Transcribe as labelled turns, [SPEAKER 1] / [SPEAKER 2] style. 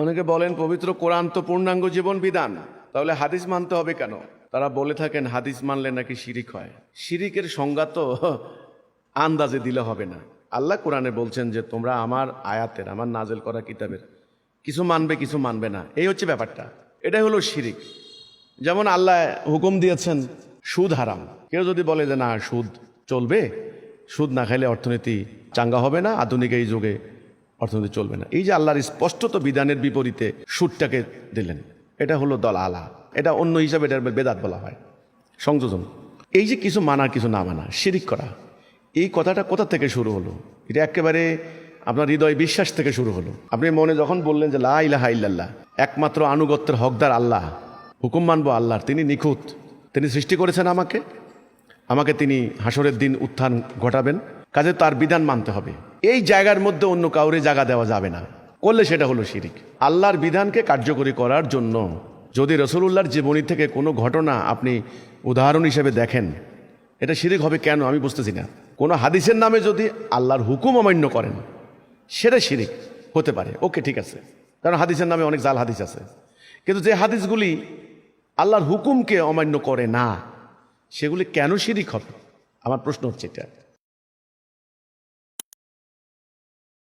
[SPEAKER 1] অনেকে বলেন পবিত্র কোরআন তো পূর্ণাঙ্গ জীবন বিধান, তাহলে হাদিস মানতে হবে কেন? তারা বলে থাকেন হাদিস মানলে নাকি শিরিক হয়। শিরিকের সংজ্ঞা তো আন্দাজে দিলে হবে না। আল্লাহ কোরআনে বলছেন যে তোমরা আমার আয়াতের, আমার নাজেল করা কিতাবের কিছু মানবে কিছু মানবে না, এই হচ্ছে ব্যাপারটা। এটাই হলো শিরিক। যেমন আল্লাহ হুকুম দিয়েছেন সুদ হারাম। কেউ যদি বলে যে না সুদ চলবে, সুদ না খাইলে অর্থনীতি চাঙ্গা হবে না, আধুনিক এই যুগে অর্থনীতি চলবে না, এই যে আল্লাহর স্পষ্টত বিধানের বিপরীতে সুদটাকে দিলেন, এটা হলো দলালা। এটা অন্য হিসাবে এটা বেদাত বলা হয়, সংযোজন। এই যে কিছু মানা কিছু না মানা, শিরিক করা, এই কথাটা কোথা থেকে শুরু হলো? এটা একেবারে আপনার হৃদয় বিশ্বাস থেকে শুরু হলো। আপনি মনে যখন বললেন যে লা ইলাহা ইল্লাল্লাহ, একমাত্র আনুগত্যের হকদার আল্লাহ, হুকুম মানবো আল্লাহর, তিনি নিখুঁত, তিনি সৃষ্টি করেছেন আমাকে তিনি হাসরের দিন উত্থান ঘটাবেন, কাজে তার বিধান মানতে হবে। এই জায়গার মধ্যে অন্য কাউরে জায়গা দেওয়া যাবে না, করলে সেটা হলো শিরিক। আল্লাহর বিধানকে কার্যকরী করার জন্য যদি রসুলুল্লাহর জীবনী থেকে কোনো ঘটনা আপনি উদাহরণ হিসেবে দেখেন, এটা শিরিক হবে কেন আমি বুঝতেছি না। কোনো হাদিসের নামে যদি আল্লাহর হুকুম অমান্য করেন, সেটা শিরিক হতে পারে, ওকে ঠিক আছে, কারণ হাদিসের নামে অনেক জাল হাদিস আছে। কিন্তু যে হাদিসগুলি আল্লাহর হুকুমকে অমান্য করে না, সেগুলি কেন শিরিক হবে? আমার প্রশ্ন হচ্ছে এটা।